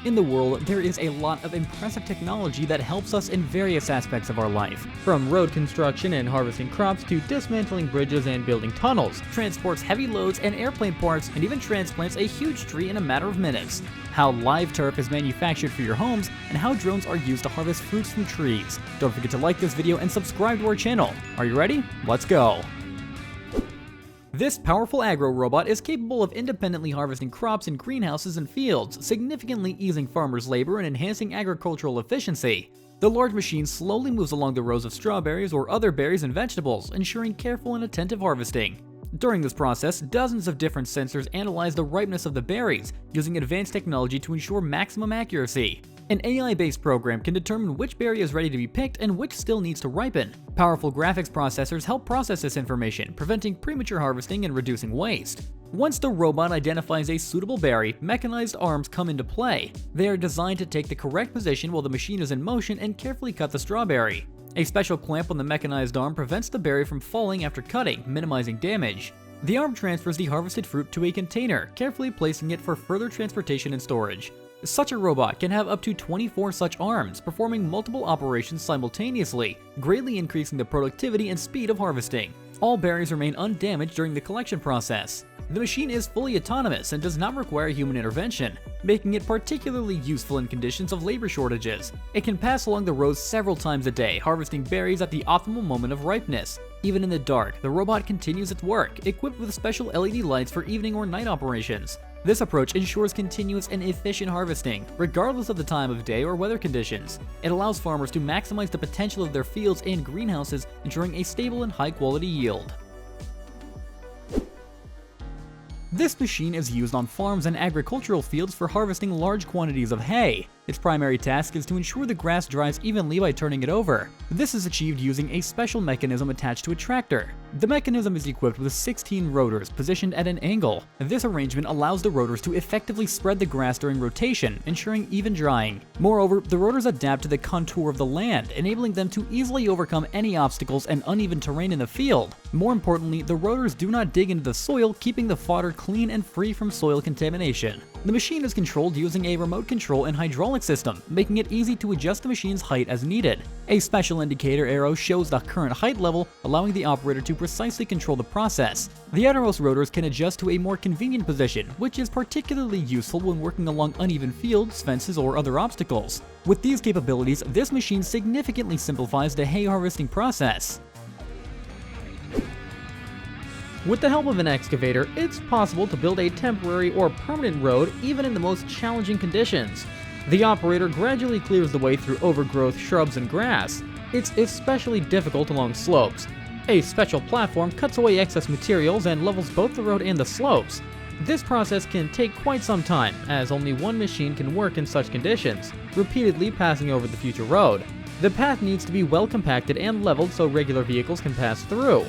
In the world, there is a lot of impressive technology that helps us in various aspects of our life. From road construction and harvesting crops to dismantling bridges and building tunnels, transports heavy loads and airplane parts, and even transplants a huge tree in a matter of minutes. How live turf is manufactured for your homes, and how drones are used to harvest fruits from trees. Don't forget to like this video and subscribe to our channel. Are you ready? Let's go! This powerful agro robot is capable of independently harvesting crops in greenhouses and fields, significantly easing farmers' labor and enhancing agricultural efficiency. The large machine slowly moves along the rows of strawberries or other berries and vegetables, ensuring careful and attentive harvesting. During this process, dozens of different sensors analyze the ripeness of the berries, using advanced technology to ensure maximum accuracy. An AI-based program can determine which berry is ready to be picked and which still needs to ripen. Powerful graphics processors help process this information, preventing premature harvesting and reducing waste. Once the robot identifies a suitable berry, mechanized arms come into play. They are designed to take the correct position while the machine is in motion and carefully cut the strawberry. A special clamp on the mechanized arm prevents the berry from falling after cutting, minimizing damage. The arm transfers the harvested fruit to a container, carefully placing it for further transportation and storage. Such a robot can have up to 24 such arms, performing multiple operations simultaneously, greatly increasing the productivity and speed of harvesting. All berries remain undamaged during the collection process. The machine is fully autonomous and does not require human intervention, making it particularly useful in conditions of labor shortages. It can pass along the rows several times a day, harvesting berries at the optimal moment of ripeness. Even in the dark, the robot continues its work, equipped with special LED lights for evening or night operations. This approach ensures continuous and efficient harvesting, regardless of the time of day or weather conditions. It allows farmers to maximize the potential of their fields and greenhouses, ensuring a stable and high-quality yield. This machine is used on farms and agricultural fields for harvesting large quantities of hay. Its primary task is to ensure the grass dries evenly by turning it over. This is achieved using a special mechanism attached to a tractor. The mechanism is equipped with 16 rotors positioned at an angle. This arrangement allows the rotors to effectively spread the grass during rotation, ensuring even drying. Moreover, the rotors adapt to the contour of the land, enabling them to easily overcome any obstacles and uneven terrain in the field. More importantly, the rotors do not dig into the soil, keeping the fodder clean and free from soil contamination. The machine is controlled using a remote control and hydraulic system, making it easy to adjust the machine's height as needed. A special indicator arrow shows the current height level, allowing the operator to precisely control the process. The outermost rotors can adjust to a more convenient position, which is particularly useful when working along uneven fields, fences, or other obstacles. With these capabilities, this machine significantly simplifies the hay harvesting process. With the help of an excavator, it's possible to build a temporary or permanent road even in the most challenging conditions. The operator gradually clears the way through overgrowth, shrubs, and grass. It's especially difficult along slopes. A special platform cuts away excess materials and levels both the road and the slopes. This process can take quite some time, as only one machine can work in such conditions, repeatedly passing over the future road. The path needs to be well compacted and leveled so regular vehicles can pass through.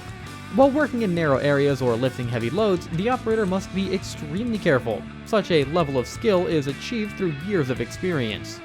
While working in narrow areas or lifting heavy loads, the operator must be extremely careful. Such a level of skill is achieved through years of experience.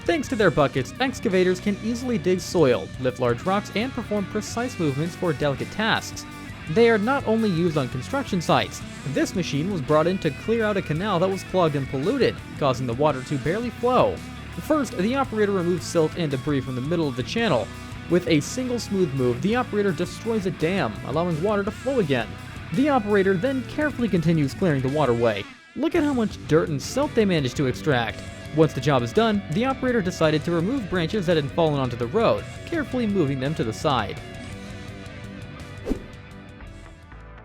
Thanks to their buckets, excavators can easily dig soil, lift large rocks, and perform precise movements for delicate tasks. They are not only used on construction sites. This machine was brought in to clear out a canal that was clogged and polluted, causing the water to barely flow. First, the operator removes silt and debris from the middle of the channel. With a single smooth move, the operator destroys a dam, allowing water to flow again. The operator then carefully continues clearing the waterway. Look at how much dirt and silt they managed to extract. Once the job is done, the operator decided to remove branches that had fallen onto the road, carefully moving them to the side.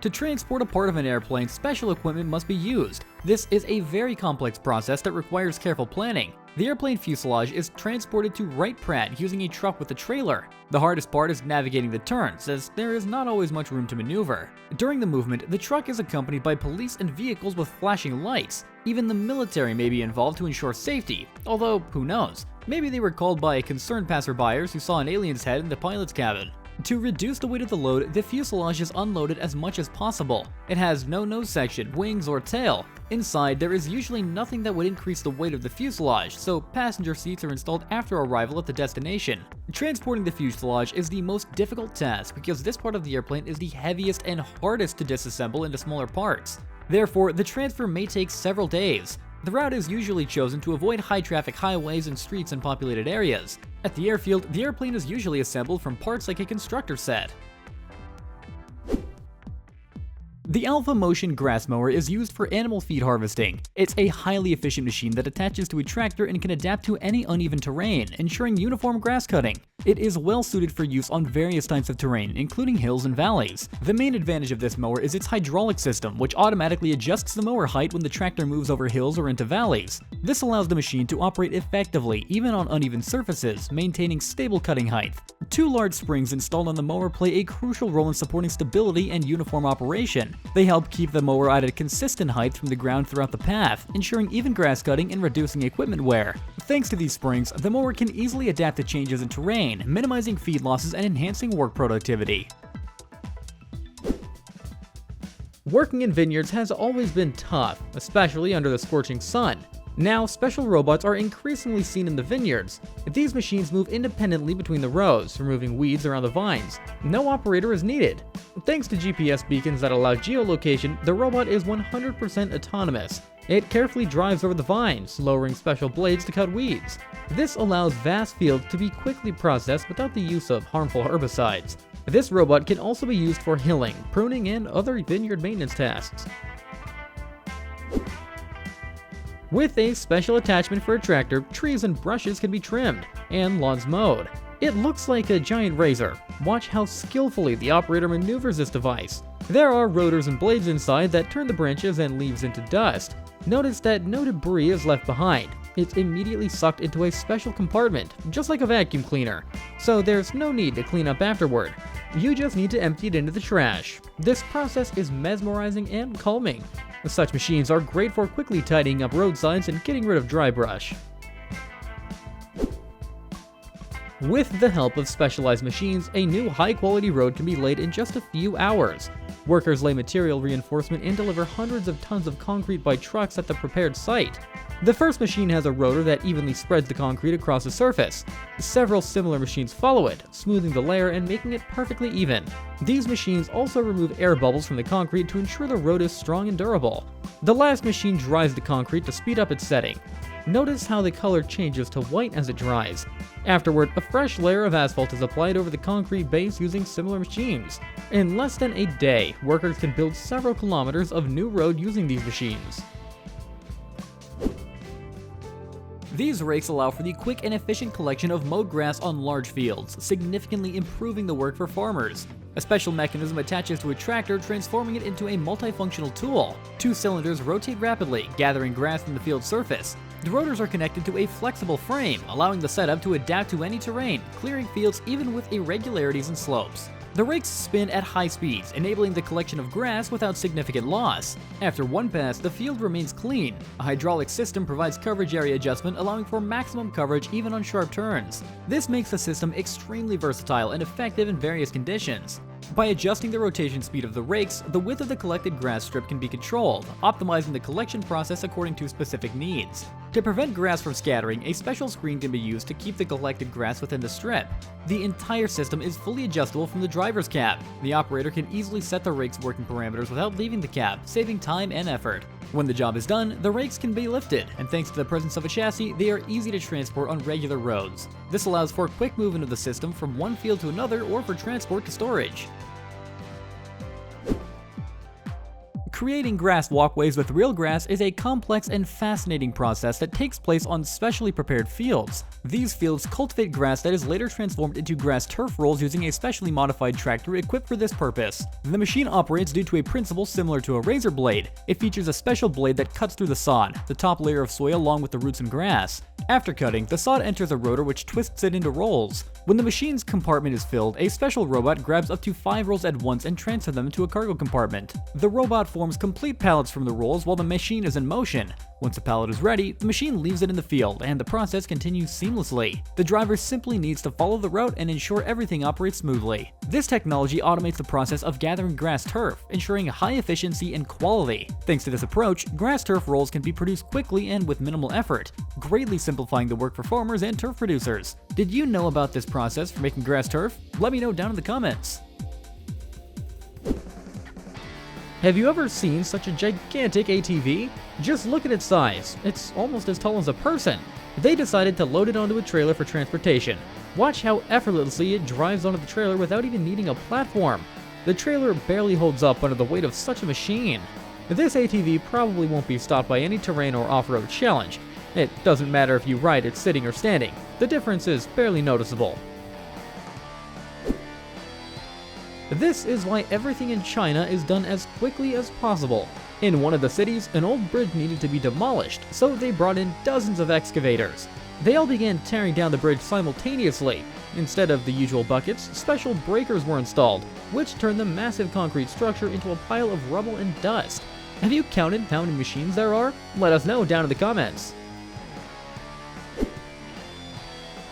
To transport a part of an airplane, special equipment must be used. This is a very complex process that requires careful planning. The airplane fuselage is transported to Wright Pratt using a truck with a trailer. The hardest part is navigating the turns, as there is not always much room to maneuver. During the movement, the truck is accompanied by police and vehicles with flashing lights. Even the military may be involved to ensure safety, although who knows? Maybe they were called by concerned passerbyers who saw an alien's head in the pilot's cabin. To reduce the weight of the load, the fuselage is unloaded as much as possible. It has no nose section, wings, or tail. Inside, there is usually nothing that would increase the weight of the fuselage, so passenger seats are installed after arrival at the destination. Transporting the fuselage is the most difficult task because this part of the airplane is the heaviest and hardest to disassemble into smaller parts. Therefore, the transfer may take several days. The route is usually chosen to avoid high-traffic highways and streets in populated areas. At the airfield, the airplane is usually assembled from parts like a constructor set. The Alpha Motion grass mower is used for animal feed harvesting. It's a highly efficient machine that attaches to a tractor and can adapt to any uneven terrain, ensuring uniform grass cutting. It is well suited for use on various types of terrain, including hills and valleys. The main advantage of this mower is its hydraulic system, which automatically adjusts the mower height when the tractor moves over hills or into valleys. This allows the machine to operate effectively, even on uneven surfaces, maintaining stable cutting height. Two large springs installed on the mower play a crucial role in supporting stability and uniform operation. They help keep the mower at a consistent height from the ground throughout the path, ensuring even grass cutting and reducing equipment wear. Thanks to these springs, the mower can easily adapt to changes in terrain, minimizing feed losses and enhancing work productivity. Working in vineyards has always been tough, especially under the scorching sun. Now, special robots are increasingly seen in the vineyards. These machines move independently between the rows, removing weeds around the vines. No operator is needed. Thanks to GPS beacons that allow geolocation, the robot is 100% autonomous. It carefully drives over the vines, lowering special blades to cut weeds. This allows vast fields to be quickly processed without the use of harmful herbicides. This robot can also be used for hilling, pruning, and other vineyard maintenance tasks. With a special attachment for a tractor, trees and brushes can be trimmed, and lawns mowed. It looks like a giant razor. Watch how skillfully the operator maneuvers this device. There are rotors and blades inside that turn the branches and leaves into dust. Notice that no debris is left behind. It's immediately sucked into a special compartment, just like a vacuum cleaner. So there's no need to clean up afterward. You just need to empty it into the trash. This process is mesmerizing and calming. Such machines are great for quickly tidying up roadsides and getting rid of dry brush. With the help of specialized machines, a new high-quality road can be laid in just a few hours. Workers lay material reinforcement and deliver hundreds of tons of concrete by trucks at the prepared site. The first machine has a rotor that evenly spreads the concrete across the surface. Several similar machines follow it, smoothing the layer and making it perfectly even. These machines also remove air bubbles from the concrete to ensure the road is strong and durable. The last machine dries the concrete to speed up its setting. Notice how the color changes to white as it dries. Afterward, a fresh layer of asphalt is applied over the concrete base using similar machines. In less than a day, workers can build several kilometers of new road using these machines. These rakes allow for the quick and efficient collection of mowed grass on large fields, significantly improving the work for farmers. A special mechanism attaches to a tractor, transforming it into a multifunctional tool. Two cylinders rotate rapidly, gathering grass from the field's surface. The rotors are connected to a flexible frame, allowing the setup to adapt to any terrain, clearing fields even with irregularities and slopes. The rakes spin at high speeds, enabling the collection of grass without significant loss. After one pass, the field remains clean. A hydraulic system provides coverage area adjustment, allowing for maximum coverage even on sharp turns. This makes the system extremely versatile and effective in various conditions. By adjusting the rotation speed of the rakes, the width of the collected grass strip can be controlled, optimizing the collection process according to specific needs. To prevent grass from scattering, a special screen can be used to keep the collected grass within the strip. The entire system is fully adjustable from the driver's cab. The operator can easily set the rake's working parameters without leaving the cab, saving time and effort. When the job is done, the rakes can be lifted, and thanks to the presence of a chassis, they are easy to transport on regular roads. This allows for quick movement of the system from one field to another or for transport to storage. Creating grass walkways with real grass is a complex and fascinating process that takes place on specially prepared fields. These fields cultivate grass that is later transformed into grass turf rolls using a specially modified tractor equipped for this purpose. The machine operates due to a principle similar to a razor blade. It features a special blade that cuts through the sod, the top layer of soil along with the roots and grass. After cutting, the sod enters a rotor which twists it into rolls. When the machine's compartment is filled, a special robot grabs up to 5 rolls at once and transfers them to a cargo compartment. The robot forms complete pallets from the rolls while the machine is in motion. Once a pallet is ready, the machine leaves it in the field and the process continues seamlessly. The driver simply needs to follow the route and ensure everything operates smoothly. This technology automates the process of gathering grass turf, ensuring high efficiency and quality. Thanks to this approach, grass turf rolls can be produced quickly and with minimal effort, greatly simplifying the work for farmers and turf producers. Did you know about this process for making grass turf? Let me know down in the comments. Have you ever seen such a gigantic ATV? Just look at its size. It's almost as tall as a person. They decided to load it onto a trailer for transportation. Watch how effortlessly it drives onto the trailer without even needing a platform. The trailer barely holds up under the weight of such a machine. This ATV probably won't be stopped by any terrain or off-road challenge. It doesn't matter if you ride it sitting or standing. The difference is barely noticeable. This is why everything in China is done as quickly as possible. In one of the cities, an old bridge needed to be demolished, so they brought in dozens of excavators. They all began tearing down the bridge simultaneously. Instead of the usual buckets, special breakers were installed, which turned the massive concrete structure into a pile of rubble and dust. Have you counted how many machines there are? Let us know down in the comments.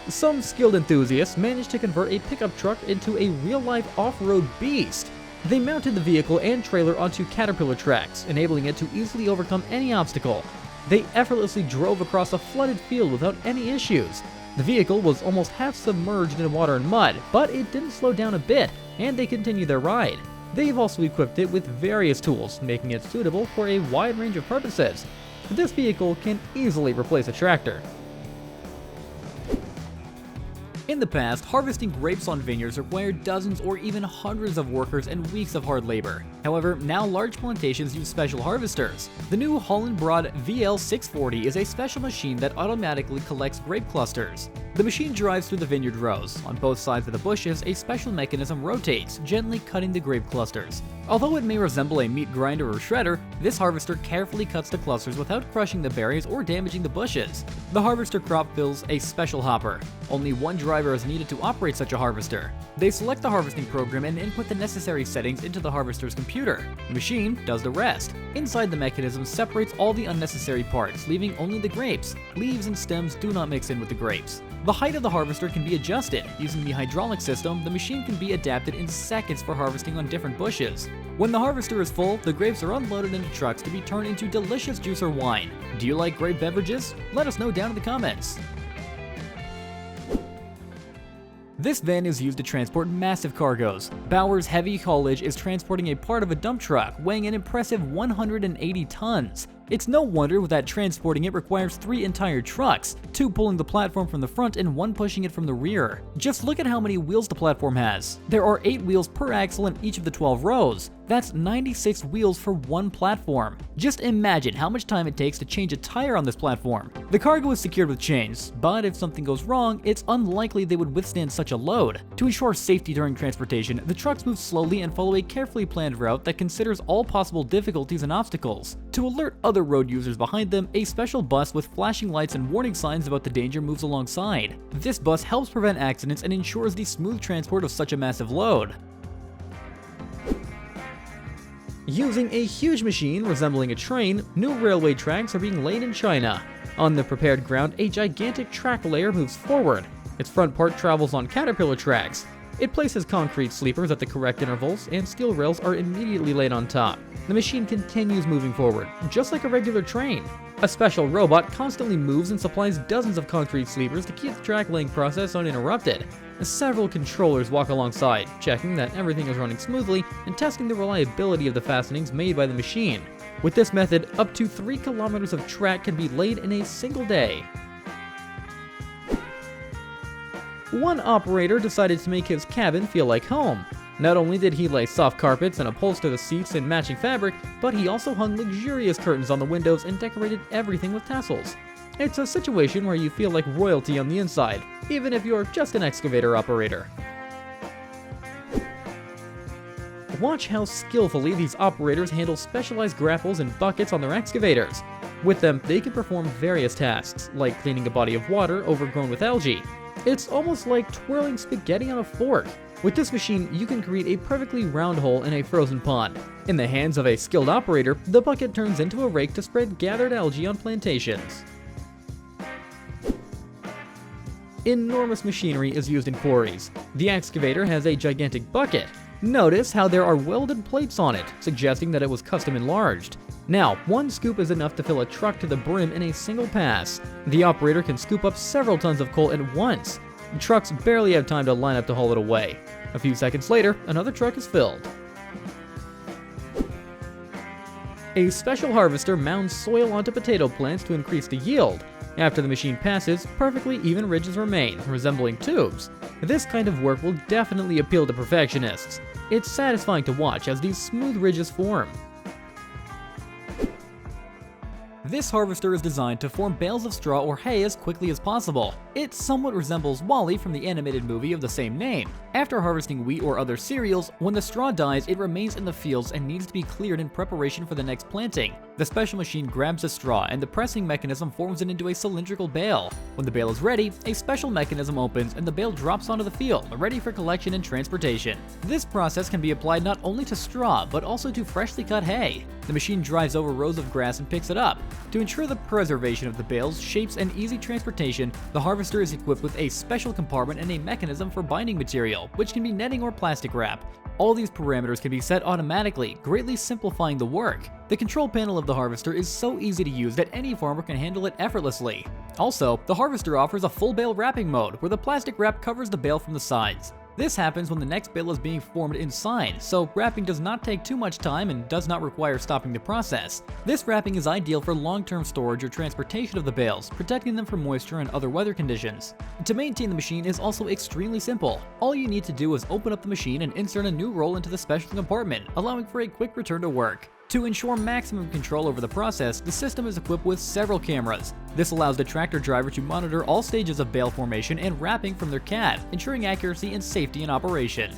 Some skilled enthusiasts managed to convert a pickup truck into a real-life off-road beast. They mounted the vehicle and trailer onto caterpillar tracks, enabling it to easily overcome any obstacle. They effortlessly drove across a flooded field without any issues. The vehicle was almost half submerged in water and mud, but it didn't slow down a bit, and they continued their ride. They've also equipped it with various tools, making it suitable for a wide range of purposes. This vehicle can easily replace a tractor. In the past, harvesting grapes on vineyards required dozens or even hundreds of workers and weeks of hard labor. However, now large plantations use special harvesters. The new Holland Broad VL640 is a special machine that automatically collects grape clusters. The machine drives through the vineyard rows. On both sides of the bushes, a special mechanism rotates, gently cutting the grape clusters. Although it may resemble a meat grinder or shredder, this harvester carefully cuts the clusters without crushing the berries or damaging the bushes. The harvester crop fills a special hopper. Only one driver is needed to operate such a harvester. They select the harvesting program and input the necessary settings into the harvester's computer. The machine does the rest. Inside, the mechanism separates all the unnecessary parts, leaving only the grapes. Leaves and stems do not mix in with the grapes. The height of the harvester can be adjusted. Using the hydraulic system, the machine can be adapted in seconds for harvesting on different bushes. When the harvester is full, the grapes are unloaded into trucks to be turned into delicious juice or wine. Do you like grape beverages? Let us know down in the comments. This van is used to transport massive cargoes. Bauer's Heavy Haulage is transporting a part of a dump truck weighing an impressive 180 tons. It's no wonder that transporting it requires 3 entire trucks, 2 pulling the platform from the front and 1 pushing it from the rear. Just look at how many wheels the platform has. There are 8 wheels per axle in each of the 12 rows. That's 96 wheels for one platform. Just imagine how much time it takes to change a tire on this platform. The cargo is secured with chains, but if something goes wrong, it's unlikely they would withstand such a load. To ensure safety during transportation, the trucks move slowly and follow a carefully planned route that considers all possible difficulties and obstacles. To alert other road users behind them, a special bus with flashing lights and warning signs about the danger moves alongside. This bus helps prevent accidents and ensures the smooth transport of such a massive load. Using a huge machine resembling a train, new railway tracks are being laid in China. On the prepared ground, a gigantic track layer moves forward. Its front part travels on caterpillar tracks. It places concrete sleepers at the correct intervals, and steel rails are immediately laid on top. The machine continues moving forward, just like a regular train. A special robot constantly moves and supplies dozens of concrete sleepers to keep the track laying process uninterrupted. Several controllers walk alongside, checking that everything is running smoothly and testing the reliability of the fastenings made by the machine. With this method, up to 3 kilometers of track can be laid in a single day. One operator decided to make his cabin feel like home. Not only did he lay soft carpets and upholster the seats in matching fabric, but he also hung luxurious curtains on the windows and decorated everything with tassels. It's a situation where you feel like royalty on the inside, even if you're just an excavator operator. Watch how skillfully these operators handle specialized grapples and buckets on their excavators. With them, they can perform various tasks, like cleaning a body of water overgrown with algae. It's almost like twirling spaghetti on a fork. With this machine, you can create a perfectly round hole in a frozen pond. In the hands of a skilled operator, the bucket turns into a rake to spread gathered algae on plantations. Enormous machinery is used in quarries. The excavator has a gigantic bucket. Notice how there are welded plates on it, suggesting that it was custom enlarged. Now, one scoop is enough to fill a truck to the brim in a single pass. The operator can scoop up several tons of coal at once. Trucks barely have time to line up to haul it away. A few seconds later, another truck is filled. A special harvester mounds soil onto potato plants to increase the yield. After the machine passes, perfectly even ridges remain, resembling tubes. This kind of work will definitely appeal to perfectionists. It's satisfying to watch as these smooth ridges form. This harvester is designed to form bales of straw or hay as quickly as possible. It somewhat resembles Wall-E from the animated movie of the same name. After harvesting wheat or other cereals, when the straw dies, it remains in the fields and needs to be cleared in preparation for the next planting. The special machine grabs the straw and the pressing mechanism forms it into a cylindrical bale. When the bale is ready, a special mechanism opens and the bale drops onto the field, ready for collection and transportation. This process can be applied not only to straw, but also to freshly cut hay. The machine drives over rows of grass and picks it up. To ensure the preservation of the bales, shapes, and easy transportation, the harvester is equipped with a special compartment and a mechanism for binding material, which can be netting or plastic wrap. All these parameters can be set automatically, greatly simplifying the work. The control panel of the harvester is so easy to use that any farmer can handle it effortlessly. Also, the harvester offers a full bale wrapping mode, where the plastic wrap covers the bale from the sides. This happens when the next bale is being formed inside, so wrapping does not take too much time and does not require stopping the process. This wrapping is ideal for long-term storage or transportation of the bales, protecting them from moisture and other weather conditions. To maintain the machine is also extremely simple. All you need to do is open up the machine and insert a new roll into the special compartment, allowing for a quick return to work. To ensure maximum control over the process, the system is equipped with several cameras. This allows the tractor driver to monitor all stages of bale formation and wrapping from their cab, ensuring accuracy and safety in operation.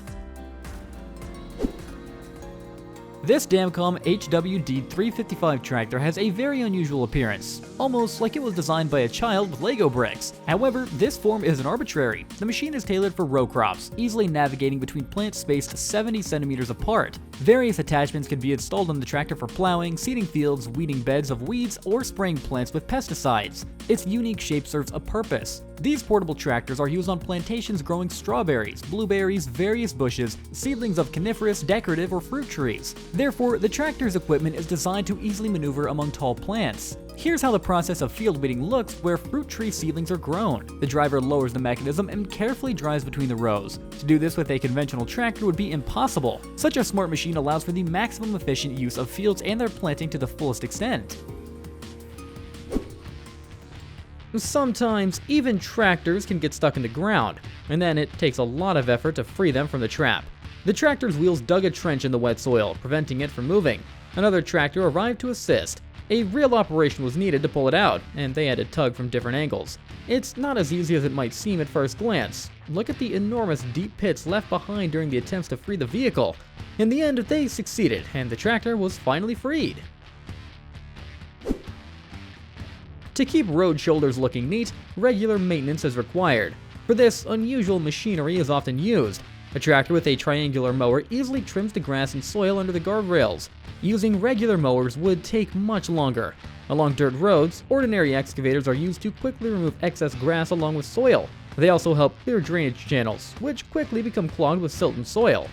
This Damcom HWD 355 tractor has a very unusual appearance, almost like it was designed by a child with Lego bricks. However, this form isn't arbitrary. The machine is tailored for row crops, easily navigating between plants spaced 70 centimeters apart. Various attachments can be installed on the tractor for plowing, seeding fields, weeding beds of weeds, or spraying plants with pesticides. Its unique shape serves a purpose. These portable tractors are used on plantations growing strawberries, blueberries, various bushes, seedlings of coniferous, decorative, or fruit trees. Therefore, the tractor's equipment is designed to easily maneuver among tall plants. Here's how the process of field weeding looks where fruit tree seedlings are grown. The driver lowers the mechanism and carefully drives between the rows. To do this with a conventional tractor would be impossible. Such a smart machine allows for the maximum efficient use of fields and their planting to the fullest extent. Sometimes, even tractors can get stuck in the ground, and then it takes a lot of effort to free them from the trap. The tractor's wheels dug a trench in the wet soil, preventing it from moving. Another tractor arrived to assist. A real operation was needed to pull it out, and they had to tug from different angles. It's not as easy as it might seem at first glance. Look at the enormous deep pits left behind during the attempts to free the vehicle. In the end, they succeeded, and the tractor was finally freed. To keep road shoulders looking neat, regular maintenance is required. For this, unusual machinery is often used. A tractor with a triangular mower easily trims the grass and soil under the guardrails. Using regular mowers would take much longer. Along dirt roads, ordinary excavators are used to quickly remove excess grass along with soil. They also help clear drainage channels, which quickly become clogged with silt and soil.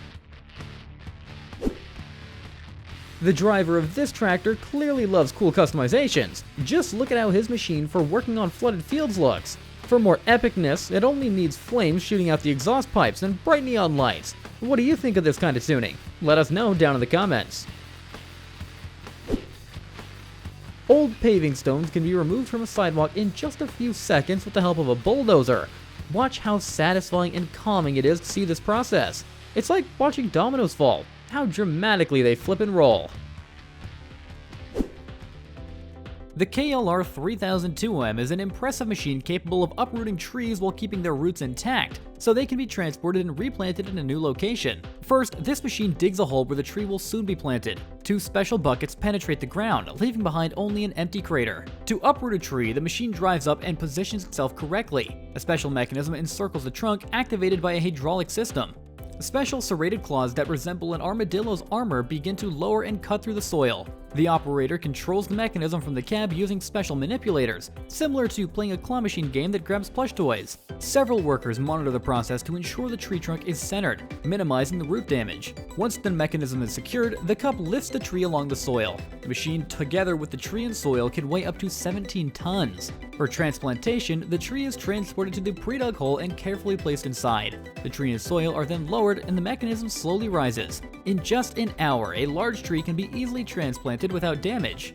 The driver of this tractor clearly loves cool customizations. Just look at how his machine for working on flooded fields looks. For more epicness, it only needs flames shooting out the exhaust pipes and bright neon lights. What do you think of this kind of tuning? Let us know down in the comments. Old paving stones can be removed from a sidewalk in just a few seconds with the help of a bulldozer. Watch how satisfying and calming it is to see this process. It's like watching dominoes fall. How dramatically they flip and roll. The KLR 3002M is an impressive machine capable of uprooting trees while keeping their roots intact, so they can be transported and replanted in a new location. First, this machine digs a hole where the tree will soon be planted. Two special buckets penetrate the ground, leaving behind only an empty crater. To uproot a tree, the machine drives up and positions itself correctly. A special mechanism encircles the trunk, activated by a hydraulic system. Special serrated claws that resemble an armadillo's armor begin to lower and cut through the soil. The operator controls the mechanism from the cab using special manipulators, similar to playing a claw machine game that grabs plush toys. Several workers monitor the process to ensure the tree trunk is centered, minimizing the root damage. Once the mechanism is secured, the cup lifts the tree along the soil. The machine, together with the tree and soil, can weigh up to 17 tons. For transplantation, the tree is transported to the pre-dug hole and carefully placed inside. The tree and soil are then lowered and the mechanism slowly rises. In just an hour, a large tree can be easily transplanted planted without damage.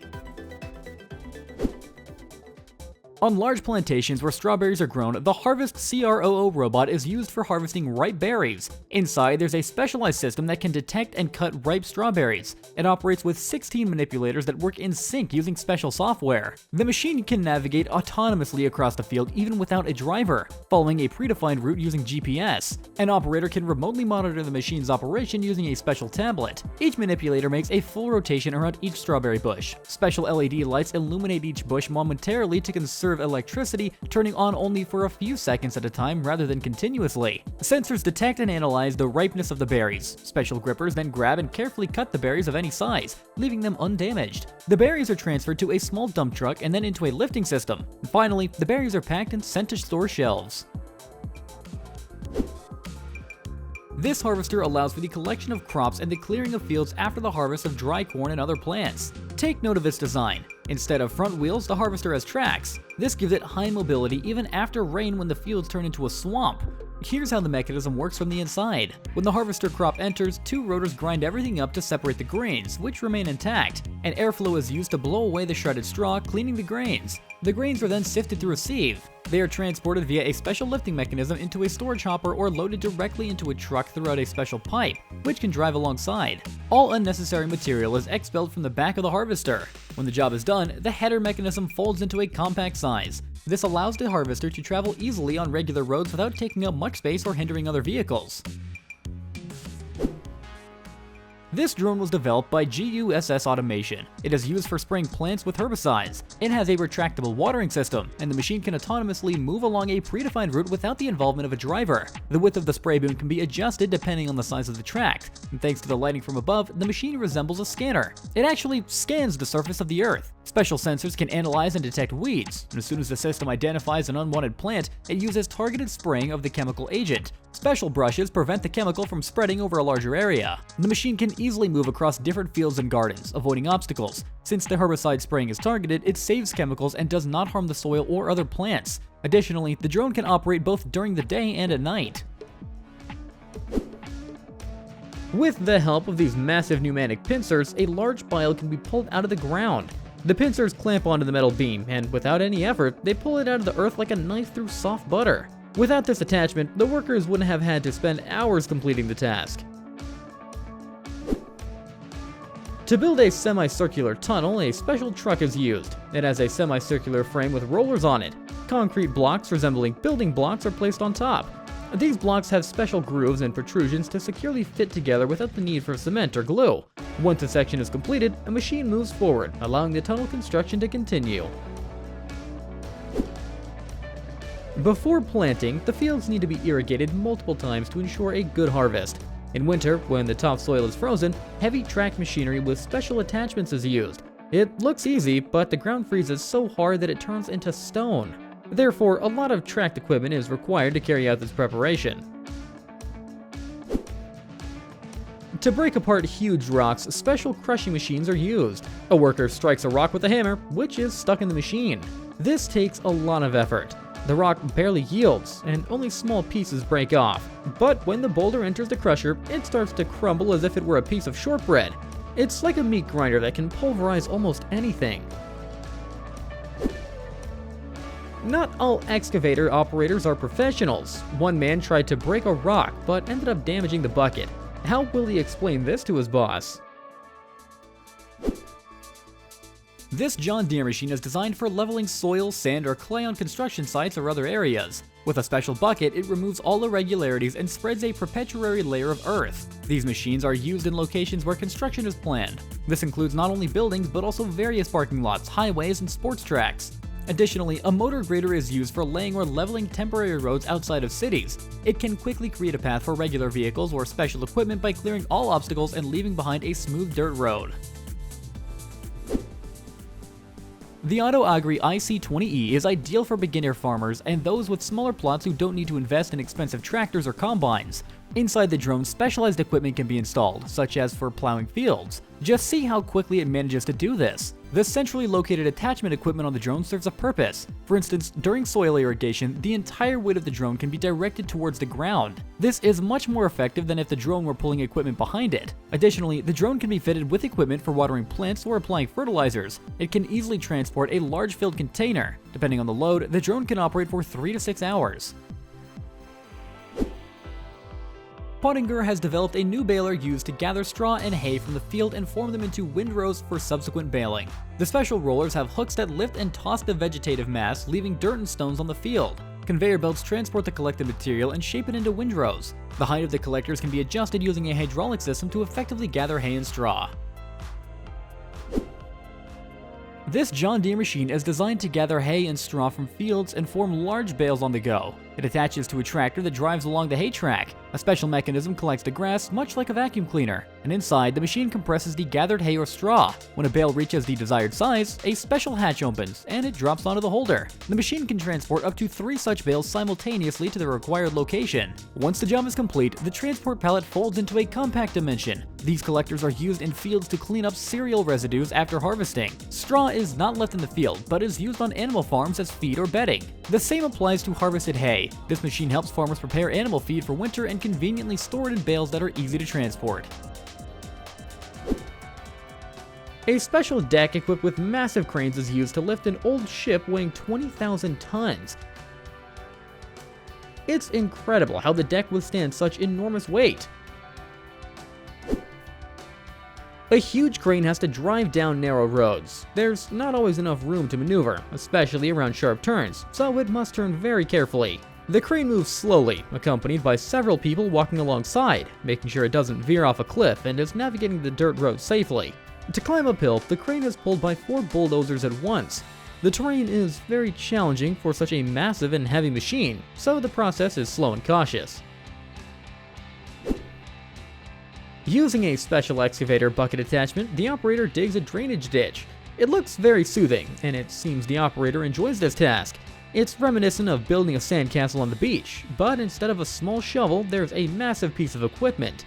On large plantations where strawberries are grown, the Harvest CROO robot is used for harvesting ripe berries. Inside, there's a specialized system that can detect and cut ripe strawberries. It operates with 16 manipulators that work in sync using special software. The machine can navigate autonomously across the field even without a driver, following a predefined route using GPS. An operator can remotely monitor the machine's operation using a special tablet. Each manipulator makes a full rotation around each strawberry bush. Special LED lights illuminate each bush momentarily to conserve electricity, turning on only for a few seconds at a time rather than continuously. Sensors detect and analyze the ripeness of the berries. Special grippers then grab and carefully cut the berries of any size, leaving them undamaged. The berries are transferred to a small dump truck and then into a lifting system. And finally, the berries are packed and sent to store shelves. This harvester allows for the collection of crops and the clearing of fields after the harvest of dry corn and other plants. Take note of its design. Instead of front wheels, the harvester has tracks. This gives it high mobility even after rain when the fields turn into a swamp. Here's how the mechanism works from the inside. When the harvester crop enters, two rotors grind everything up to separate the grains, which remain intact, and airflow is used to blow away the shredded straw, cleaning the grains. The grains are then sifted through a sieve. They are transported via a special lifting mechanism into a storage hopper or loaded directly into a truck throughout a special pipe, which can drive alongside. All unnecessary material is expelled from the back of the harvester. When the job is done, the header mechanism folds into a compact size. This allows the harvester to travel easily on regular roads without taking up much space or hindering other vehicles. This drone was developed by GUSS Automation. It is used for spraying plants with herbicides. It has a retractable watering system, and the machine can autonomously move along a predefined route without the involvement of a driver. The width of the spray boom can be adjusted depending on the size of the tract, and thanks to the lighting from above, the machine resembles a scanner. It actually scans the surface of the earth. Special sensors can analyze and detect weeds, and as soon as the system identifies an unwanted plant, it uses targeted spraying of the chemical agent. Special brushes prevent the chemical from spreading over a larger area. The machine can easily move across different fields and gardens, avoiding obstacles. Since the herbicide spraying is targeted, it saves chemicals and does not harm the soil or other plants. Additionally, the drone can operate both during the day and at night. With the help of these massive pneumatic pincers, a large pile can be pulled out of the ground. The pincers clamp onto the metal beam, and without any effort, they pull it out of the earth like a knife through soft butter. Without this attachment, the workers wouldn't have had to spend hours completing the task. To build a semicircular tunnel, a special truck is used. It has a semicircular frame with rollers on it. Concrete blocks resembling building blocks are placed on top. These blocks have special grooves and protrusions to securely fit together without the need for cement or glue. Once a section is completed, a machine moves forward, allowing the tunnel construction to continue. Before planting, the fields need to be irrigated multiple times to ensure a good harvest. In winter, when the topsoil is frozen, heavy track machinery with special attachments is used. It looks easy, but the ground freezes so hard that it turns into stone. Therefore, a lot of tracked equipment is required to carry out this preparation. To break apart huge rocks, special crushing machines are used. A worker strikes a rock with a hammer, which is stuck in the machine. This takes a lot of effort. The rock barely yields, and only small pieces break off. But when the boulder enters the crusher, it starts to crumble as if it were a piece of shortbread. It's like a meat grinder that can pulverize almost anything. Not all excavator operators are professionals. One man tried to break a rock, but ended up damaging the bucket. How will he explain this to his boss? This John Deere machine is designed for leveling soil, sand, or clay on construction sites or other areas. With a special bucket, it removes all irregularities and spreads a perpetuary layer of earth. These machines are used in locations where construction is planned. This includes not only buildings, but also various parking lots, highways, and sports tracks. Additionally, a motor grader is used for laying or leveling temporary roads outside of cities. It can quickly create a path for regular vehicles or special equipment by clearing all obstacles and leaving behind a smooth dirt road. The Auto Agri IC20E is ideal for beginner farmers and those with smaller plots who don't need to invest in expensive tractors or combines. Inside the drone, specialized equipment can be installed, such as for plowing fields. Just see how quickly it manages to do this. The centrally located attachment equipment on the drone serves a purpose. For instance, during soil irrigation, the entire weight of the drone can be directed towards the ground. This is much more effective than if the drone were pulling equipment behind it. Additionally, the drone can be fitted with equipment for watering plants or applying fertilizers. It can easily transport a large filled container. Depending on the load, the drone can operate for 3 to 6 hours. Pottinger has developed a new baler used to gather straw and hay from the field and form them into windrows for subsequent baling. The special rollers have hooks that lift and toss the vegetative mass, leaving dirt and stones on the field. Conveyor belts transport the collected material and shape it into windrows. The height of the collectors can be adjusted using a hydraulic system to effectively gather hay and straw. This John Deere machine is designed to gather hay and straw from fields and form large bales on the go. It attaches to a tractor that drives along the hay track. A special mechanism collects the grass, much like a vacuum cleaner, and inside, the machine compresses the gathered hay or straw. When a bale reaches the desired size, a special hatch opens, and it drops onto the holder. The machine can transport up to 3 such bales simultaneously to the required location. Once the job is complete, the transport pallet folds into a compact dimension. These collectors are used in fields to clean up cereal residues after harvesting. Straw is not left in the field, but is used on animal farms as feed or bedding. The same applies to harvested hay. This machine helps farmers prepare animal feed for winter and conveniently store it in bales that are easy to transport. A special deck equipped with massive cranes is used to lift an old ship weighing 20,000 tons. It's incredible how the deck withstands such enormous weight. A huge crane has to drive down narrow roads. There's not always enough room to maneuver, especially around sharp turns, so it must turn very carefully. The crane moves slowly, accompanied by several people walking alongside, making sure it doesn't veer off a cliff and is navigating the dirt road safely. To climb uphill, the crane is pulled by 4 bulldozers at once. The terrain is very challenging for such a massive and heavy machine, so the process is slow and cautious. Using a special excavator bucket attachment, the operator digs a drainage ditch. It looks very soothing, and it seems the operator enjoys this task. It's reminiscent of building a sandcastle on the beach, but instead of a small shovel, there's a massive piece of equipment.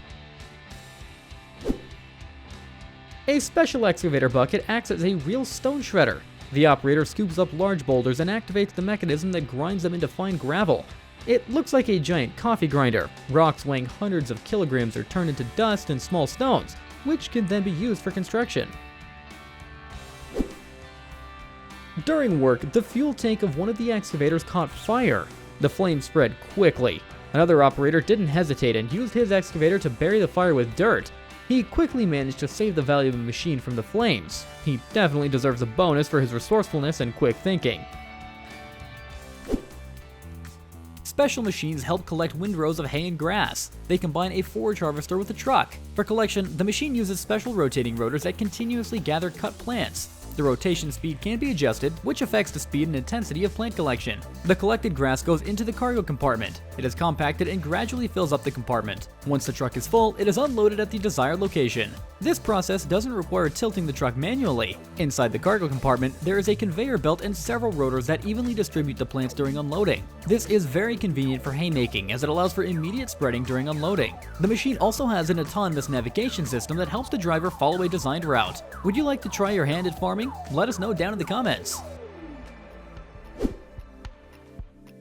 A special excavator bucket acts as a real stone shredder. The operator scoops up large boulders and activates the mechanism that grinds them into fine gravel. It looks like a giant coffee grinder. Rocks weighing hundreds of kilograms are turned into dust and small stones, which can then be used for construction. During work, the fuel tank of one of the excavators caught fire. The flames spread quickly. Another operator didn't hesitate and used his excavator to bury the fire with dirt. He quickly managed to save the valuable machine from the flames. He definitely deserves a bonus for his resourcefulness and quick thinking. Special machines help collect windrows of hay and grass. They combine a forage harvester with a truck. For collection, the machine uses special rotating rotors that continuously gather cut plants. The rotation speed can be adjusted, which affects the speed and intensity of plant collection. The collected grass goes into the cargo compartment. It is compacted and gradually fills up the compartment. Once the truck is full, it is unloaded at the desired location. This process doesn't require tilting the truck manually. Inside the cargo compartment, there is a conveyor belt and several rotors that evenly distribute the plants during unloading. This is very convenient for haymaking as it allows for immediate spreading during unloading. The machine also has an autonomous navigation system that helps the driver follow a designed route. Would you like to try your hand at farming? Let us know down in the comments.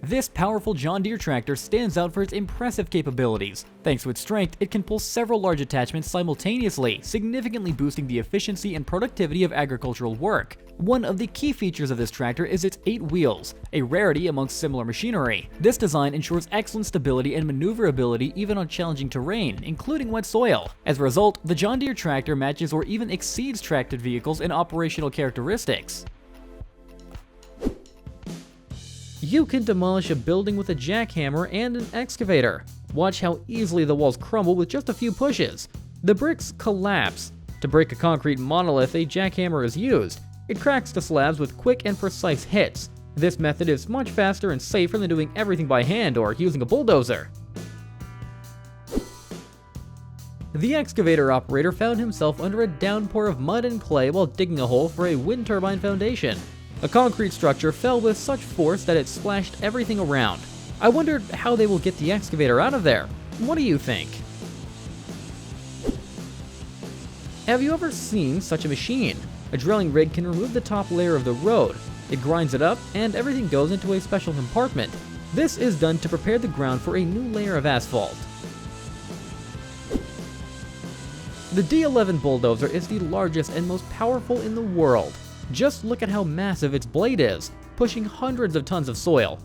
This powerful John Deere tractor stands out for its impressive capabilities. Thanks to its strength, it can pull several large attachments simultaneously, significantly boosting the efficiency and productivity of agricultural work. One of the key features of this tractor is its 8 wheels, a rarity amongst similar machinery. This design ensures excellent stability and maneuverability even on challenging terrain, including wet soil. As a result, the John Deere tractor matches or even exceeds tractor vehicles in operational characteristics. You can demolish a building with a jackhammer and an excavator. Watch how easily the walls crumble with just a few pushes. The bricks collapse. To break a concrete monolith, a jackhammer is used. It cracks the slabs with quick and precise hits. This method is much faster and safer than doing everything by hand or using a bulldozer. The excavator operator found himself under a downpour of mud and clay while digging a hole for a wind turbine foundation. A concrete structure fell with such force that it splashed everything around. I wondered how they will get the excavator out of there. What do you think? Have you ever seen such a machine? A drilling rig can remove the top layer of the road. It grinds it up, and everything goes into a special compartment. This is done to prepare the ground for a new layer of asphalt. The D11 bulldozer is the largest and most powerful in the world. Just look at how massive its blade is, pushing hundreds of tons of soil.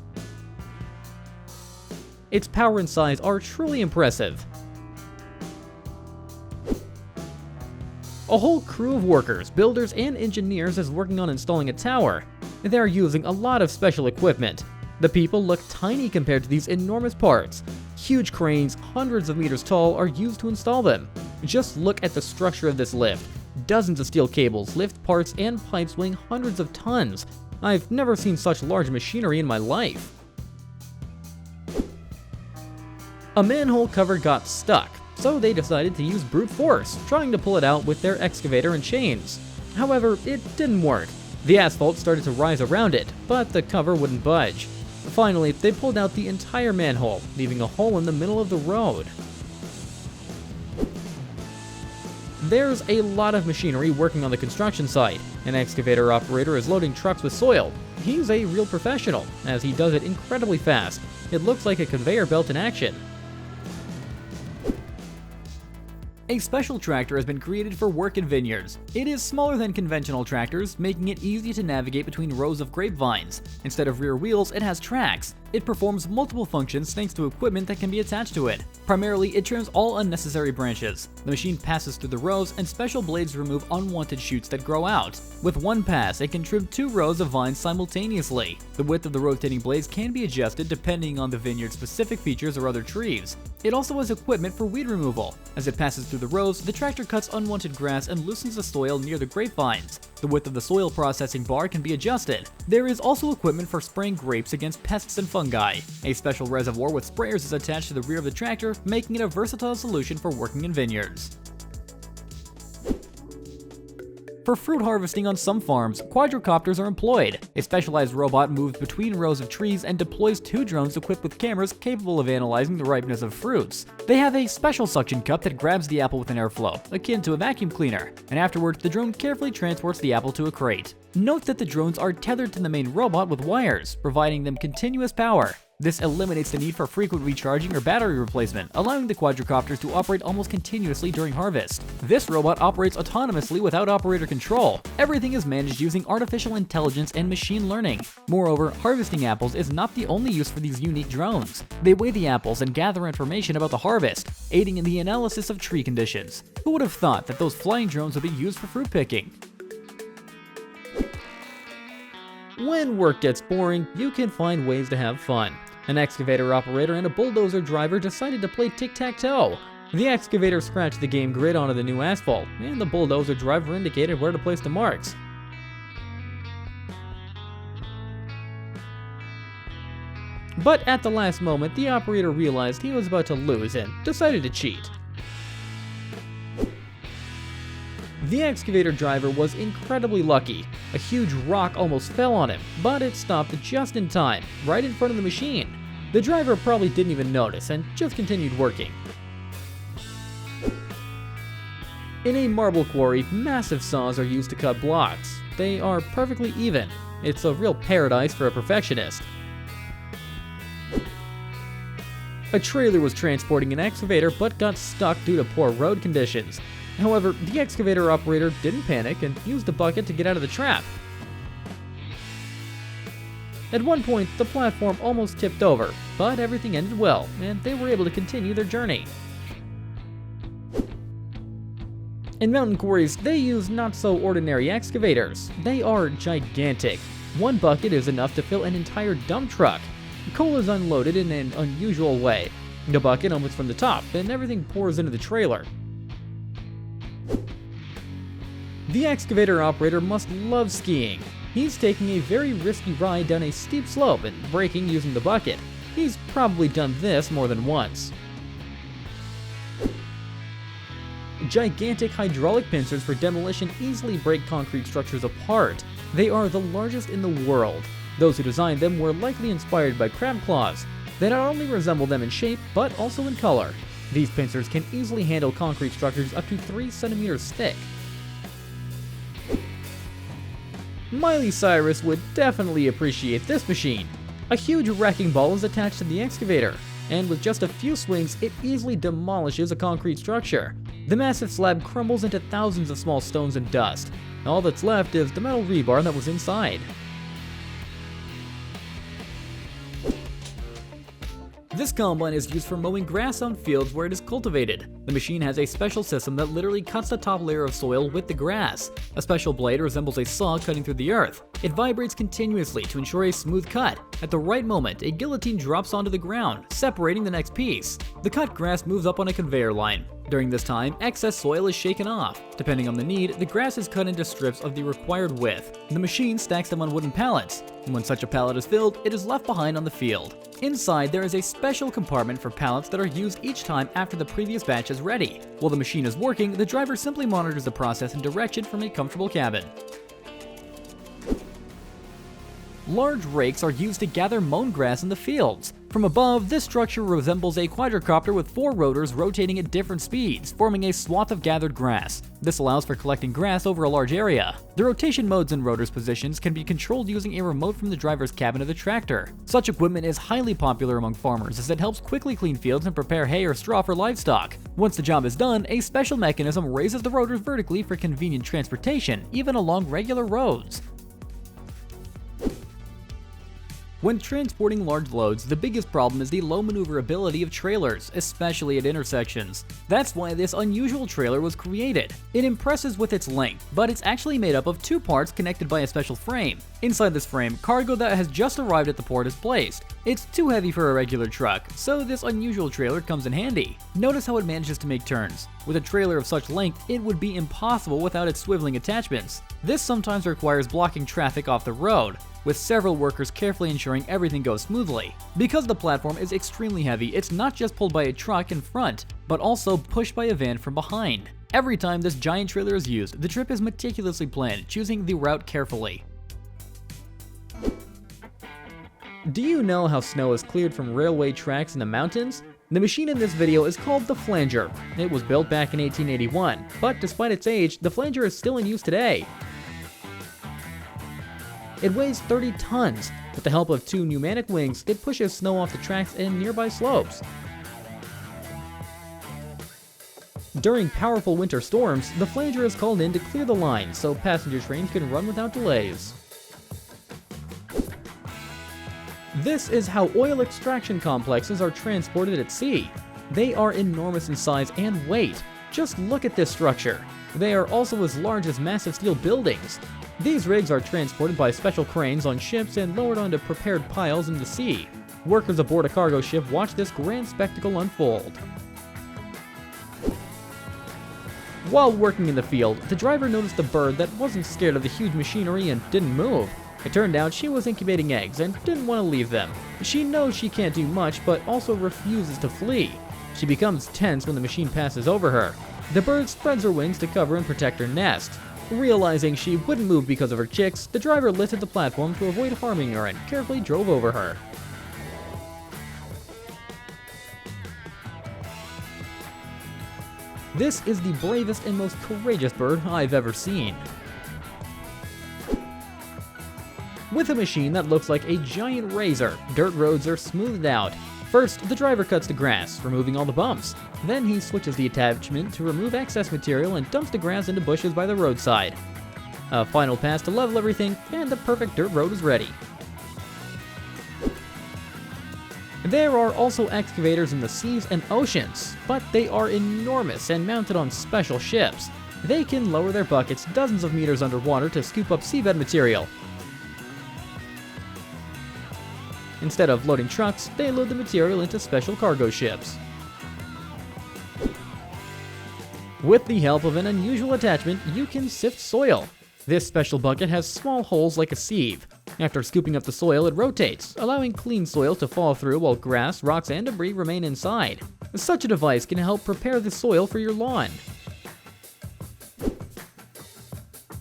Its power and size are truly impressive. A whole crew of workers, builders, and engineers is working on installing a tower. They are using a lot of special equipment. The people look tiny compared to these enormous parts. Huge cranes, hundreds of meters tall, are used to install them. Just look at the structure of this lift. Dozens of steel cables, lift parts, and pipes weighing hundreds of tons. I've never seen such large machinery in my life. A manhole cover got stuck, so they decided to use brute force, trying to pull it out with their excavator and chains. However, it didn't work. The asphalt started to rise around it, but the cover wouldn't budge. Finally, they pulled out the entire manhole, leaving a hole in the middle of the road. There's a lot of machinery working on the construction site. An excavator operator is loading trucks with soil. He's a real professional, as he does it incredibly fast. It looks like a conveyor belt in action. A special tractor has been created for work in vineyards. It is smaller than conventional tractors, making it easy to navigate between rows of grapevines. Instead of rear wheels, it has tracks. It performs multiple functions thanks to equipment that can be attached to it. Primarily, it trims all unnecessary branches. The machine passes through the rows, and special blades remove unwanted shoots that grow out. With one pass, it can trim 2 rows of vines simultaneously. The width of the rotating blades can be adjusted depending on the vineyard's specific features or other trees. It also has equipment for weed removal. As it passes through the rows, the tractor cuts unwanted grass and loosens the soil near the grapevines. The width of the soil processing bar can be adjusted. There is also equipment for spraying grapes against pests and fungi. A special reservoir with sprayers is attached to the rear of the tractor, making it a versatile solution for working in vineyards. For fruit harvesting on some farms, quadricopters are employed. A specialized robot moves between rows of trees and deploys 2 drones equipped with cameras capable of analyzing the ripeness of fruits. They have a special suction cup that grabs the apple with an airflow, akin to a vacuum cleaner, and afterwards the drone carefully transports the apple to a crate. Note that the drones are tethered to the main robot with wires, providing them continuous power. This eliminates the need for frequent recharging or battery replacement, allowing the quadricopters to operate almost continuously during harvest. This robot operates autonomously without operator control. Everything is managed using artificial intelligence and machine learning. Moreover, harvesting apples is not the only use for these unique drones. They weigh the apples and gather information about the harvest, aiding in the analysis of tree conditions. Who would have thought that those flying drones would be used for fruit picking? When work gets boring, you can find ways to have fun. An excavator operator and a bulldozer driver decided to play tic-tac-toe. The excavator scratched the game grid onto the new asphalt, and the bulldozer driver indicated where to place the marks. But at the last moment, the operator realized he was about to lose and decided to cheat. The excavator driver was incredibly lucky. A huge rock almost fell on him, but it stopped just in time, right in front of the machine. The driver probably didn't even notice and just continued working. In a marble quarry, massive saws are used to cut blocks. They are perfectly even. It's a real paradise for a perfectionist. A trailer was transporting an excavator but got stuck due to poor road conditions. However, the excavator operator didn't panic and used a bucket to get out of the trap. At one point, the platform almost tipped over, but everything ended well, and they were able to continue their journey. In mountain quarries, they use not-so-ordinary excavators. They are gigantic. One bucket is enough to fill an entire dump truck. Coal is unloaded in an unusual way. The bucket opens from the top, and everything pours into the trailer. The excavator operator must love skiing. He's taking a very risky ride down a steep slope and braking using the bucket. He's probably done this more than once. Gigantic hydraulic pincers for demolition easily break concrete structures apart. They are the largest in the world. Those who designed them were likely inspired by crab claws. They not only resemble them in shape, but also in color. These pincers can easily handle concrete structures up to 3 centimeters thick. Miley Cyrus would definitely appreciate this machine. A huge wrecking ball is attached to the excavator, and with just a few swings, it easily demolishes a concrete structure. The massive slab crumbles into thousands of small stones and dust. All that's left is the metal rebar that was inside. This combine is used for mowing grass on fields where it is cultivated. The machine has a special system that literally cuts the top layer of soil with the grass. A special blade resembles a saw cutting through the earth. It vibrates continuously to ensure a smooth cut. At the right moment, a guillotine drops onto the ground, separating the next piece. The cut grass moves up on a conveyor line. During this time, excess soil is shaken off. Depending on the need, the grass is cut into strips of the required width. The machine stacks them on wooden pallets, and when such a pallet is filled, it is left behind on the field. Inside, there is a special compartment for pallets that are used each time after the previous batch is ready. While the machine is working, the driver simply monitors the process and directs it from a comfortable cabin. Large rakes are used to gather mown grass in the fields. From above, this structure resembles a quadricopter with 4 rotors rotating at different speeds, forming a swath of gathered grass. This allows for collecting grass over a large area. The rotation modes and rotors positions can be controlled using a remote from the driver's cabin of the tractor. Such equipment is highly popular among farmers as it helps quickly clean fields and prepare hay or straw for livestock. Once the job is done, a special mechanism raises the rotors vertically for convenient transportation, even along regular roads. When transporting large loads, the biggest problem is the low maneuverability of trailers, especially at intersections. That's why this unusual trailer was created. It impresses with its length, but it's actually made up of 2 parts connected by a special frame. Inside this frame, cargo that has just arrived at the port is placed. It's too heavy for a regular truck, so this unusual trailer comes in handy. Notice how it manages to make turns. With a trailer of such length, it would be impossible without its swiveling attachments. This sometimes requires blocking traffic off the road, with several workers carefully ensuring everything goes smoothly. Because the platform is extremely heavy, it's not just pulled by a truck in front, but also pushed by a van from behind. Every time this giant trailer is used, the trip is meticulously planned, choosing the route carefully. Do you know how snow is cleared from railway tracks in the mountains? The machine in this video is called the flanger. It was built back in 1881, but despite its age, the flanger is still in use today. It weighs 30 tons. With the help of 2 pneumatic wings, it pushes snow off the tracks and nearby slopes. During powerful winter storms, the flanger is called in to clear the line so passenger trains can run without delays. This is how oil extraction complexes are transported at sea. They are enormous in size and weight. Just look at this structure. They are also as large as massive steel buildings. These rigs are transported by special cranes on ships and lowered onto prepared piles in the sea. Workers aboard a cargo ship watch this grand spectacle unfold. While working in the field, the driver noticed a bird that wasn't scared of the huge machinery and didn't move. It turned out she was incubating eggs and didn't want to leave them. She knows she can't do much, but also refuses to flee. She becomes tense when the machine passes over her. The bird spreads her wings to cover and protect her nest. Realizing she wouldn't move because of her chicks, the driver lifted the platform to avoid harming her and carefully drove over her. This is the bravest and most courageous bird I've ever seen. With a machine that looks like a giant razor, dirt roads are smoothed out. First, the driver cuts the grass, removing all the bumps. Then he switches the attachment to remove excess material and dumps the grass into bushes by the roadside. A final pass to level everything, and the perfect dirt road is ready. There are also excavators in the seas and oceans, but they are enormous and mounted on special ships. They can lower their buckets dozens of meters underwater to scoop up seabed material. Instead of loading trucks, they load the material into special cargo ships. With the help of an unusual attachment, you can sift soil. This special bucket has small holes like a sieve. After scooping up the soil, it rotates, allowing clean soil to fall through while grass, rocks, and debris remain inside. Such a device can help prepare the soil for your lawn.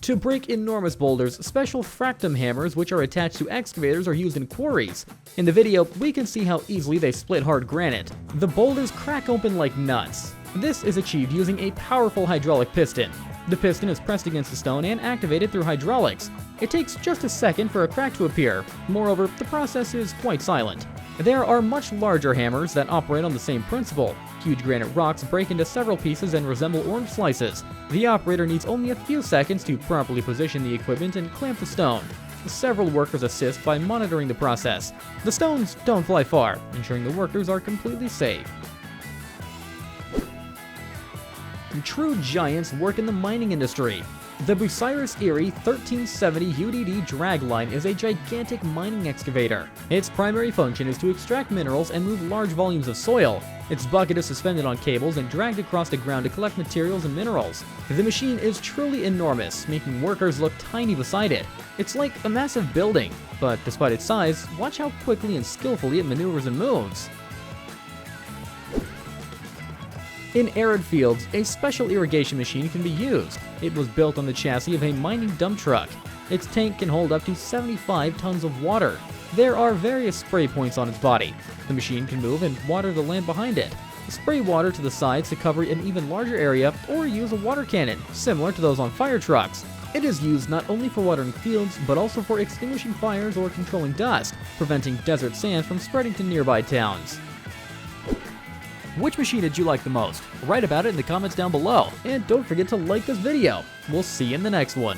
To break enormous boulders, special fractum hammers which are attached to excavators are used in quarries. In the video, we can see how easily they split hard granite. The boulders crack open like nuts. This is achieved using a powerful hydraulic piston. The piston is pressed against the stone and activated through hydraulics. It takes just a second for a crack to appear. Moreover, the process is quite silent. There are much larger hammers that operate on the same principle. Huge granite rocks break into several pieces and resemble orange slices. The operator needs only a few seconds to properly position the equipment and clamp the stone. Several workers assist by monitoring the process. The stones don't fly far, ensuring the workers are completely safe. True giants work in the mining industry. The Bucyrus Erie 1370 UDD dragline is a gigantic mining excavator. Its primary function is to extract minerals and move large volumes of soil. Its bucket is suspended on cables and dragged across the ground to collect materials and minerals. The machine is truly enormous, making workers look tiny beside it. It's like a massive building, but despite its size, watch how quickly and skillfully it maneuvers and moves. In arid fields, a special irrigation machine can be used. It was built on the chassis of a mining dump truck. Its tank can hold up to 75 tons of water. There are various spray points on its body. The machine can move and water the land behind it. Spray water to the sides to cover an even larger area, or use a water cannon, similar to those on fire trucks. It is used not only for watering fields, but also for extinguishing fires or controlling dust, preventing desert sand from spreading to nearby towns. Which machine did you like the most? Write about it in the comments down below, and don't forget to like this video. We'll see you in the next one.